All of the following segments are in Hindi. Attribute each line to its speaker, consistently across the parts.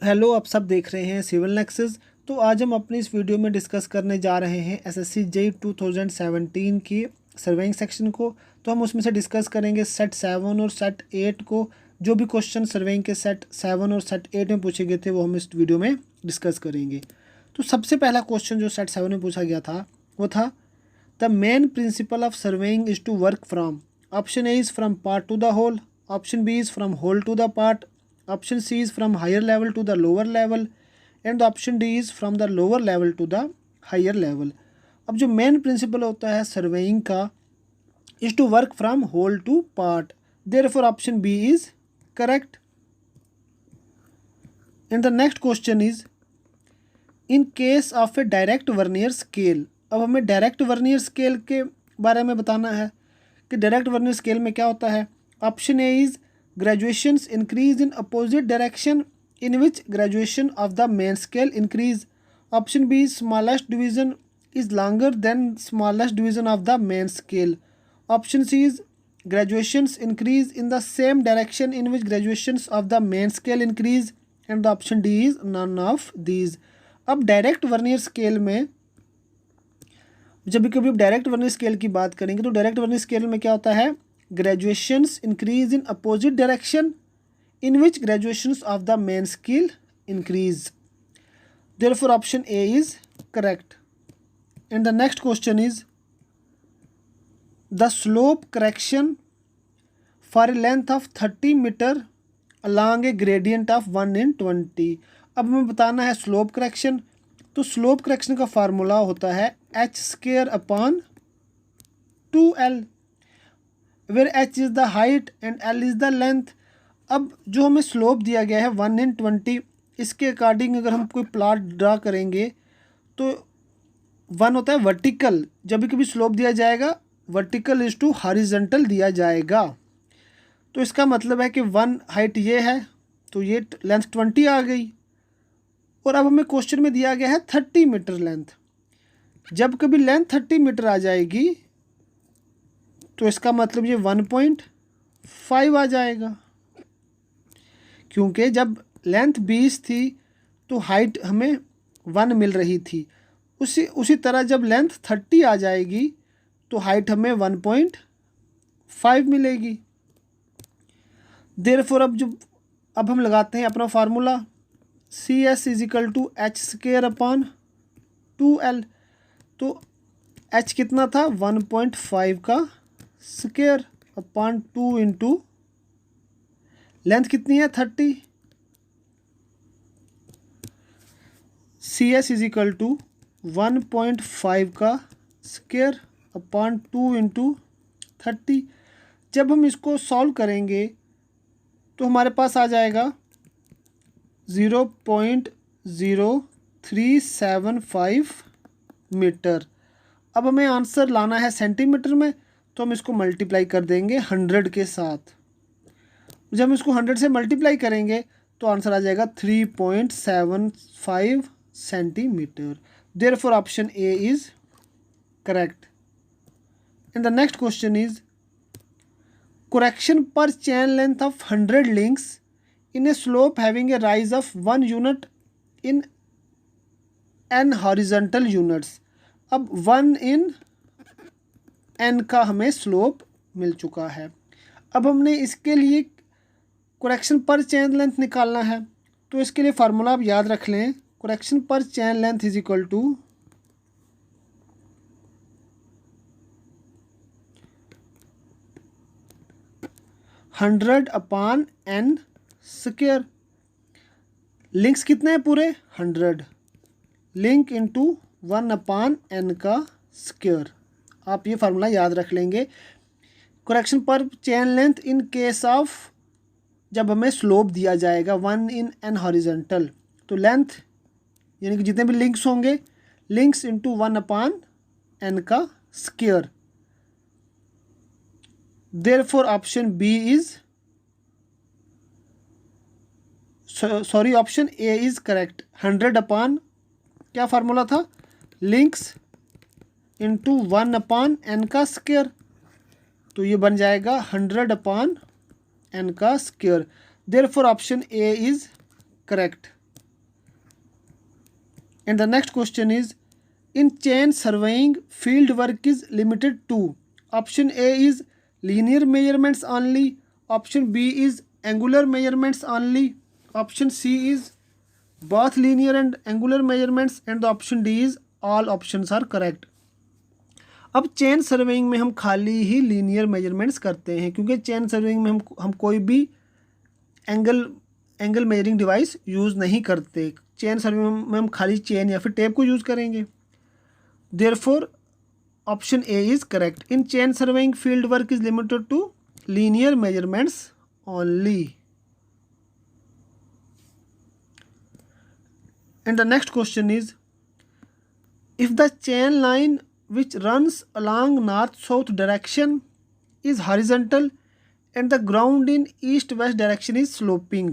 Speaker 1: हेलो, आप सब देख रहे हैं सिविल नेक्सस। तो आज हम अपनी इस वीडियो में डिस्कस करने जा रहे हैं एसएससी जेईई 2017 की सर्वेइंग सेक्शन को। तो हम उसमें से डिस्कस करेंगे सेट 7 और सेट 8 को। जो भी क्वेश्चन सर्वेइंग के सेट 7 और सेट 8 में पूछे गए थे वो हम इस वीडियो में डिस्कस करेंगे। तो सबसे पहला क्वेश्चन जो सेट 7 में पूछा गया था वो था the main principle of surveying is to work from. Option A is from part to the whole, option B is from whole to the part, option C is from higher level to the lower level and the option D is from the lower level to the higher level। अब जो मेन प्रिंसिपल होता है सर्वेइंग का is to work from whole to part, therefore option B is correct। and the next question is in case of a direct vernier scale। अब हमें डायरेक्ट वर्नियर स्केल के बारे में बताना है कि डायरेक्ट वर्नियर स्केल में क्या होता है। Option A is graduations increase in opposite direction in which graduation of the main scale increase। option B smallest division is longer than smallest division of the main scale। option C is graduations increase in the same direction in which graduations of the main scale increase and the option D is none of these। अब डायरेक्ट वर्नियर स्केल में जब कभी डायरेक्ट वर्नियर स्केल की बात करेंगे तो डायरेक्ट वर्नियर स्केल में क्या होता है, graduations increase in opposite direction in which graduations of the main scale increase, therefore option A is correct। and the next question is the slope correction for a length of 30 meter along a gradient of 1 in 20। अब हमें बताना है स्लोप करेक्शन। तो स्लोप करेक्शन का फार्मूला होता है h² upon 2l where h is the height and l is the length। अब जो हमें स्लोप दिया गया है 1 in 20, इसके अकॉर्डिंग अगर हम कोई प्लॉट ड्रा करेंगे तो 1 होता है वर्टिकल। जब भी कभी स्लोप दिया जाएगा वर्टिकल इज टू हॉरिजॉन्टल दिया जाएगा। तो इसका मतलब है कि 1 हाइट ये है तो ये लेंथ 20 आ गई। और अब हमें क्वेश्चन में दिया गया है 30 मीटर लेंथ। जब कभी लेंथ 30 मीटर आ जाएगी तो इसका मतलब ये 1.5 आ जाएगा, क्योंकि जब लेंथ 20 थी तो हाइट हमें 1 मिल रही थी। उसी तरह जब लेंथ 30 आ जाएगी तो हाइट हमें 1.5 मिलेगी। देयरफॉर अब हम लगाते हैं अपना formula CS is equal to h² upon 2l। तो h कितना था 1.5 का स्क्वायर अपॉन 2 इंटू लेंथ कितनी है 30। CS इज इक्वल टू 1.5 का स्क्वायर अपॉन 2 इंटू 30। जब हम इसको सॉल्व करेंगे तो हमारे पास आ जाएगा 0.0375 मीटर। अब हमें आंसर लाना है सेंटीमीटर में, तो हम इसको मल्टीप्लाई कर देंगे 100 के साथ। जब हम इसको 100 से मल्टीप्लाई करेंगे तो आंसर आ जाएगा 3.75 centimetre. Therefore option A is correct. And the next question is correction per chain length of 100 links in a slope having a rise of 1 unit in n horizontal units। अब 1 in n का हमें स्लोप मिल चुका है। अब हमने इसके लिए करेक्शन पर चेन लेंथ निकालना है। तो इसके लिए फार्मूला आप याद रख लें, करेक्शन पर chain length is equal to 100 upon n square. Links कितने हैं पूरे 100, लिंक इंटू 1 अपॉन n का स्क्वायर। आप ये फार्मूला याद रख लेंगे। करेक्शन पर chain length in case of जब हमें स्लोप दिया जाएगा 1 in n हॉरिजॉन्टल, तो लेंथ यानी कि जितने भी लिंक्स होंगे लिंक्स इंटू 1 अपॉन n का square. Therefore option B is option A is correct। 100 upon क्या फार्मूला था, लिंक्स इंटू 1 अपॉन n का स्क्वायर, तो ये बन जाएगा 100 अपॉन n का square. Therefore option A is correct। And the next question is, in chain surveying, field work is limited to. Option A is linear measurements only. Option B is angular measurements only. Option C is both linear and angular measurements. And the option D is all options are correct. अब चेन सर्वेइंग में हम खाली ही लीनियर मेजरमेंट्स करते हैं, क्योंकि चेन सर्वेइंग में हम कोई भी एंगल मेजरिंग डिवाइस यूज़ नहीं करते। चेन सर्वेइंग में हम खाली चेन या फिर टेप को यूज़ करेंगे। Therefore option A is correct. In chain surveying field work is limited to linear measurements only. And the next question is, if the chain line which runs along north-south direction is horizontal and the ground in east-west direction is sloping.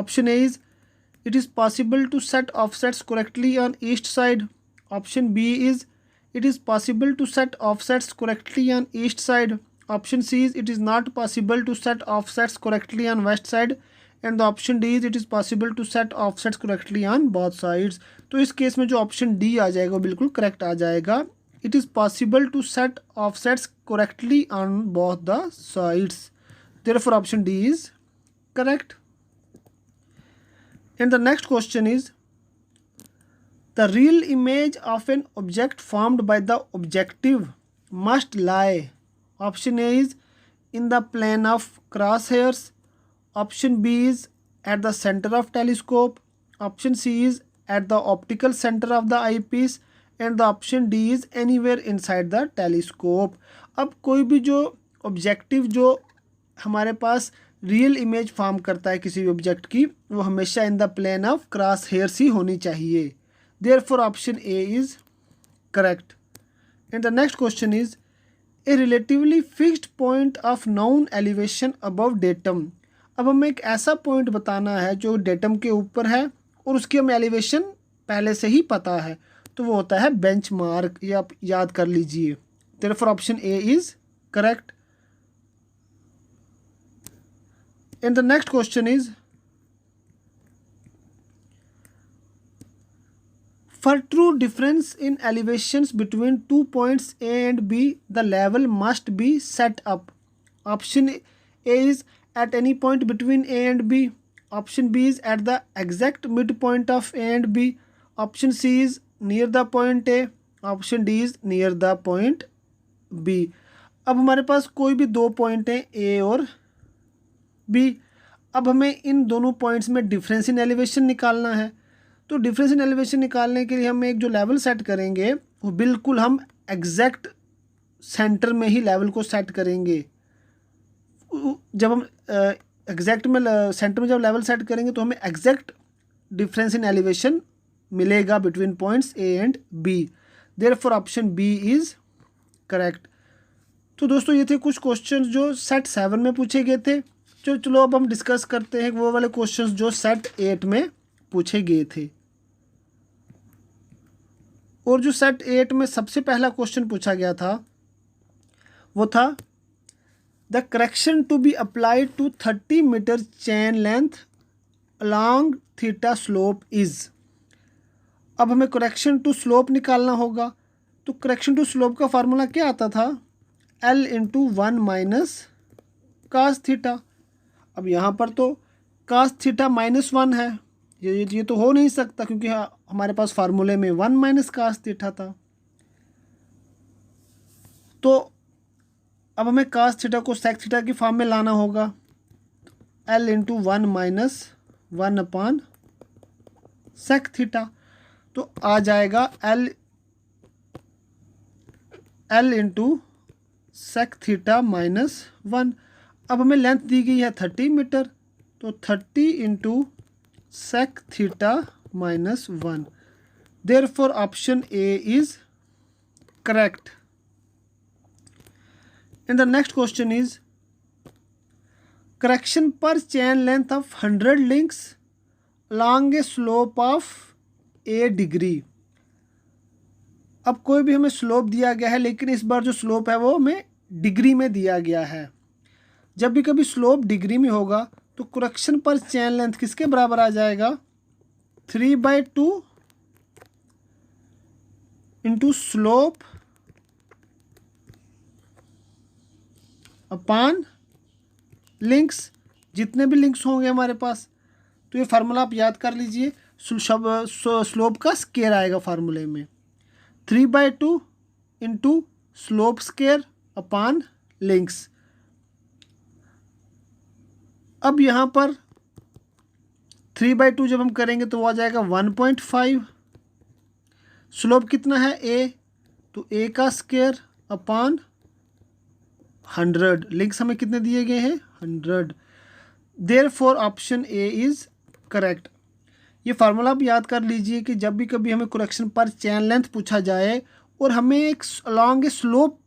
Speaker 1: Option A is, it is possible to set offsets correctly on east side. Option B is, it is possible to set offsets correctly on east side. Option C is, it is not possible to set offsets correctly on west side. And the option D is, it is possible to set offsets correctly on both sides. तो इस केस में जो ऑप्शन डी आ जाएगा वो बिल्कुल करेक्ट आ जाएगा। It is possible to set offsets correctly on both the sides. Therefore option D is correct. And the next question is, the real image of an object formed by the objective must lie. Option A is in the plane of cross hairs. Option B is at the center of telescope. Option C is at the optical center of the eyepiece. And the option D is anywhere inside the telescope. अब कोई भी जो ऑब्जेक्टिव जो हमारे पास रियल इमेज फॉर्म करता है किसी भी ऑब्जेक्ट की, वो हमेशा in the plane of cross hairs ही होनी चाहिए। Therefore option A is correct. And the next question is, a relatively fixed point of known elevation above datum. अब हमें एक ऐसा पॉइंट बताना है जो डेटम के ऊपर है और उसकी हमें एलिवेशन पहले से ही पता है, तो वो होता है बेंचमार्क। ये आप याद कर लीजिए। Therefore option A is correct. And the next question is, for true difference in elevations between 2 points A and be the level must be set up. Option A is at any point between A and B. Option B is at the exact midpoint of A and B. Option C is near the point A. Option D is near the point B. अब हमारे पास कोई भी दो पॉइंट हैं A और B। अब हमें इन दोनों पॉइंट्स में डिफरेंस इन एलिवेशन निकालना है। तो डिफरेंस इन एलिवेशन निकालने के लिए हम एक जो लेवल सेट करेंगे वो बिल्कुल हम एग्जैक्ट सेंटर में ही लेवल को सेट करेंगे। जब हम एग्जैक्ट में सेंटर में जब लेवल सेट करेंगे तो हमें एग्जैक्ट डिफरेंस इन एलिवेशन मिलेगा between points A and B. Therefore option B is correct. तो दोस्तों ये थे कुछ क्वेश्चंस जो सेट 7 में पूछे गए थे। चलो अब हम डिस्कस करते हैं वो वाले क्वेश्चंस जो सेट 8 में पूछे गए थे। और जो सेट 8 में सबसे पहला क्वेश्चन पूछा गया था वो था, The correction to be applied to 30 meter chain length along theta slope is। अब हमें correction to slope निकालना होगा। तो correction to slope का फार्मूला क्या आता था? L into 1 minus cos theta. अब यहाँ पर तो cos थीटा -1 है, ये तो हो नहीं सकता क्योंकि हमारे पास फार्मूले में 1 माइनस cos थीटा था। तो अब हमें cos थीटा को sec थीटा की फॉर्म में लाना होगा। L into 1 minus 1 upon sec theta. तो आ जाएगा L इंटू sec थीटा -1। अब हमें लेंथ दी गई है 30 मीटर, तो 30 into sec theta -1। Therefore option A is correct. And the next question is, correction per chain length of 100 links along a slope of a degree। अब कोई भी हमें स्लोप दिया गया है, लेकिन इस बार जो स्लोप है वो हमें डिग्री में दिया गया है। जब भी कभी स्लोप डिग्री में होगा तो करेक्शन पर चेन लेंथ किसके बराबर आ जाएगा? 3/2 इंटू स्लोप अपॉन लिंक्स, जितने भी लिंक्स होंगे हमारे पास। तो ये फार्मूला आप याद कर लीजिए, स्लोप का स्केयर आएगा फार्मूले में 3/2 into slope square upon links. अब यहाँ पर 3/2 जब हम करेंगे तो वो आ जाएगा 1.5। स्लोप कितना है a, तो a का स्केयर अपॉन 100। लिंक्स हमें कितने दिए गए हैं 100। Therefore option A is correct. ये फार्मूला आप याद कर लीजिए कि जब भी कभी हमें करेक्शन पर चैन लेंथ पूछा जाए और हमें एक अलॉन्ग ए स्लोप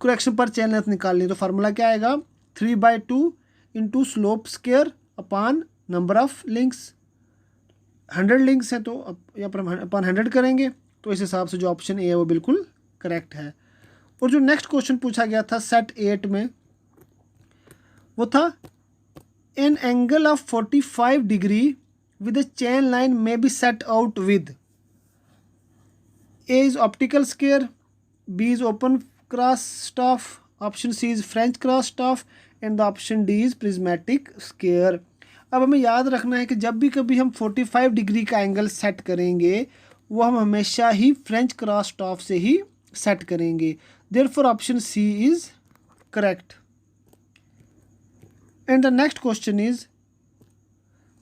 Speaker 1: करेक्शन पर चैन लेंथ निकालनी है, तो फार्मूला क्या आएगा 3/2 into slope square upon number of links. 100 links हैं तो यहाँ पर हम अपॉन 100 करेंगे, तो इस हिसाब से जो ऑप्शन ए है वो बिल्कुल करेक्ट है। और जो नेक्स्ट क्वेश्चन पूछा गया था सेट 8 में, वो था an angle of 45 degree with a chain line में B set out with A is optical square, B is open cross staff, option C is French cross staff and the option D is prismatic square. अब हमें याद रखना है कि जब भी कभी हम 45 डिग्री का एंगल सेट करेंगे वो हम हमेशा ही फ्रेंच क्रॉस स्टाफ से ही सेट करेंगे। Therefore option C is correct. And the next question is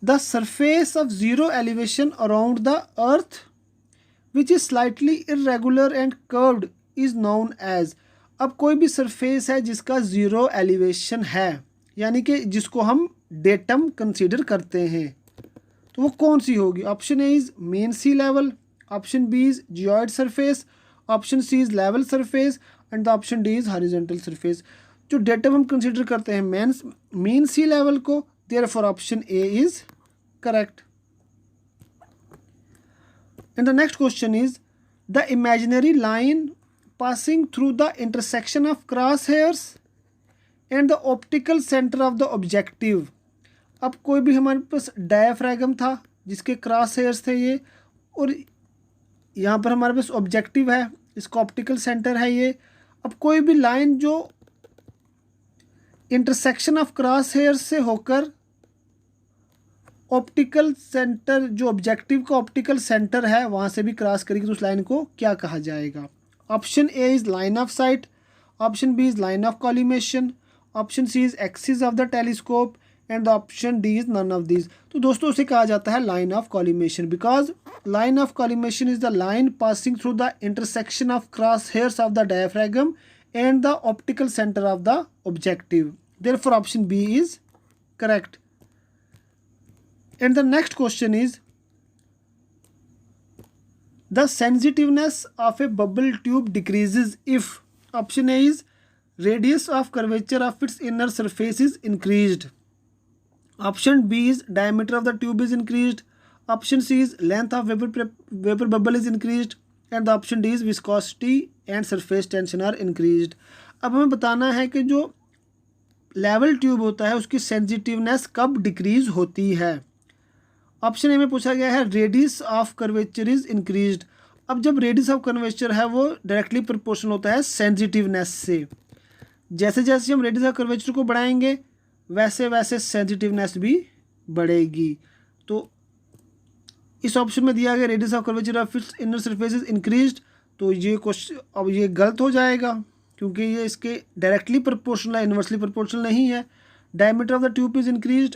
Speaker 1: the surface of zero elevation around the earth which is slightly irregular and curved is known as. अब कोई भी सरफेस है जिसका जीरो एलिवेशन है, यानी कि जिसको हम डेटम कंसीडर करते हैं, तो वो कौन सी होगी। Option A is mean sea level, option B is geoid surface, option C is level surface and the option D is horizontal surface. जो डेटम हम कंसीडर करते हैं मेन सी लेवल को, therefore option A is correct. And the next question is the imaginary line passing through the intersection of crosshairs and the optical center of the objective। अब कोई भी हमारे पास डायफ्रैगम था जिसके क्रॉस हेयर्स थे ये, और यहाँ पर हमारे पास ऑब्जेक्टिव है, इसका ऑप्टिकल सेंटर है ये। अब कोई भी लाइन जो इंटरसेक्शन ऑफ क्रॉस हेयर्स से होकर ऑप्टिकल सेंटर, जो ऑब्जेक्टिव का ऑप्टिकल सेंटर है वहाँ से भी क्रॉस करेगी, तो उस लाइन को क्या कहा जाएगा। Option A is line of sight, option B is line of collimation, option C is axis of the telescope and the option D is none of these. तो दोस्तों उसे कहा जाता है line of collimation, because line of collimation is the line passing through the intersection of cross hairs of the diaphragm and the optical centre of the objective. Therefore option B is correct. And the next question is the sensitiveness of a bubble tube decreases if option A is radius of curvature of its inner surface is increased, option B is diameter of the tube is increased, option C is length of vapor bubble is increased and the option D is viscosity and surface tension are increased। अब हमें बताना है कि जो लेवल ट्यूब होता है उसकी सेंसिटिवनेस कब डिक्रीज होती है। ऑप्शन ए में पूछा गया है radius of curvature is increased. अब जब रेडियस ऑफ कर्वेचर है वो डायरेक्टली प्रोपोर्शनल होता है सेंसिटिवनेस से। जैसे जैसे हम रेडियस ऑफ कर्वेचर को बढ़ाएंगे वैसे वैसे सेंसिटिवनेस भी बढ़ेगी। तो इस ऑप्शन में दिया गया radius of curvature of its inner surface is increased, तो ये क्वेश्चन अब ये गलत हो जाएगा क्योंकि ये इसके डायरेक्टली प्रोपोर्शनल है, इन्वर्सली प्रोपोर्शनल नहीं है। Diameter of the tube is increased,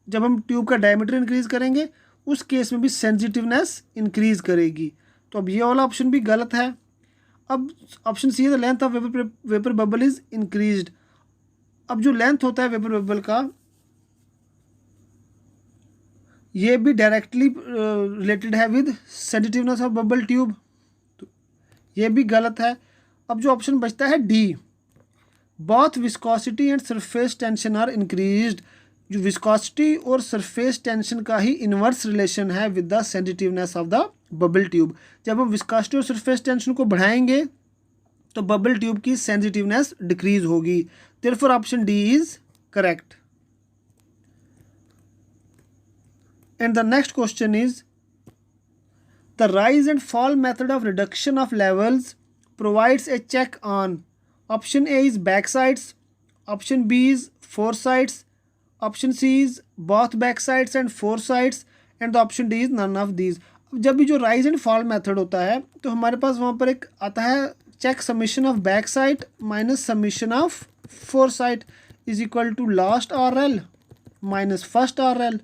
Speaker 1: जब हम ट्यूब का डायमीटर इंक्रीज करेंगे उस केस में भी सेंसिटिवनेस इंक्रीज करेगी, तो अब ये वाला ऑप्शन भी गलत है। अब ऑप्शन सी है the length of vapour bubble is increased. अब जो लेंथ होता है वेपर बबल का ये भी डायरेक्टली रिलेटेड है with sensitiveness of bubble tube, तो ये भी गलत है। अब जो ऑप्शन बचता है D, both viscosity and surface tension are increased. जो विस्कोसिटी और सरफेस टेंशन का ही इन्वर्स रिलेशन है with the sensitiveness of the bubble tube. जब हम विस्कोसिटी और सरफेस टेंशन को बढ़ाएंगे तो बबल ट्यूब की सेंसिटिवनेस डिक्रीज होगी। Therefore option D is correct. And the next question is the rise and fall method of reduction of levels provides a check on option A is back sides, option B is fore sides, option C is both back sides and fore sides and the option D is none of these. जब भी जो राइज एंड फॉल मेथड होता है तो हमारे पास वहाँ पर एक आता है check summation of back side minus summation of fore side is equal to last R L minus first R L,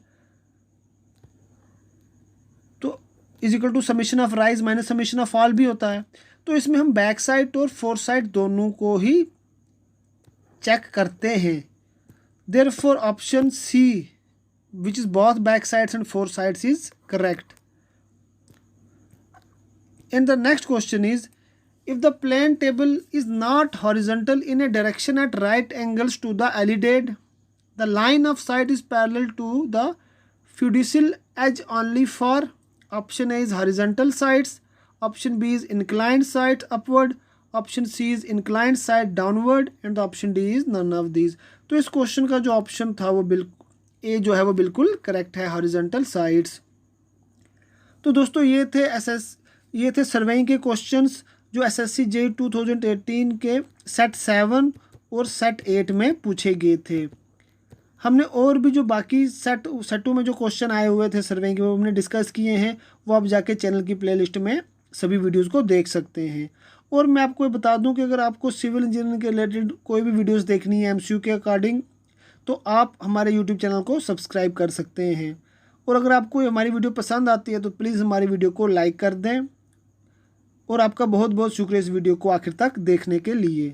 Speaker 1: तो is equal to summation of rise minus summation of fall भी होता है। तो इसमें हम बैक साइड और फोर साइड दोनों को ही चेक करते हैं। Therefore option C which is both back sides and fore sides is correct. And the next question is, if the plane table is not horizontal in a direction at right angles to the elidade, the line of sight is parallel to the fiducial edge only for option A is horizontal sides, option B is inclined side upward, option C is inclined side downward and the option D is none of these। तो इस क्वेश्चन का जो ऑप्शन था वो बिल्कुल ए जो है वो बिल्कुल करेक्ट है, हॉरिजॉन्टल साइड्स। तो दोस्तों ये थे सर्वेइंग के क्वेश्चंस जो एसएससी जेईई 2018 के सेट 7 और सेट 8 में पूछे गए थे। हमने और भी जो बाकी सेटों में जो क्वेश्चन आए हुए थे सर्वेइंग के वो हमने डिस्कस किए हैं, वो आप जाके चैनल की प्लेलिस्ट में सभी वीडियोस को देख सकते हैं। और मैं आपको ये बता दूं कि अगर आपको सिविल इंजीनियरिंग के रिलेटेड कोई भी वीडियोस देखनी है एमसीक्यू के अकॉर्डिंग, तो आप हमारे यूट्यूब चैनल को सब्सक्राइब कर सकते हैं। और अगर आपको हमारी वीडियो पसंद आती है तो प्लीज़ हमारी वीडियो को लाइक कर दें। और आपका बहुत बहुत शुक्रिया इस वीडियो को आखिर तक देखने के लिए।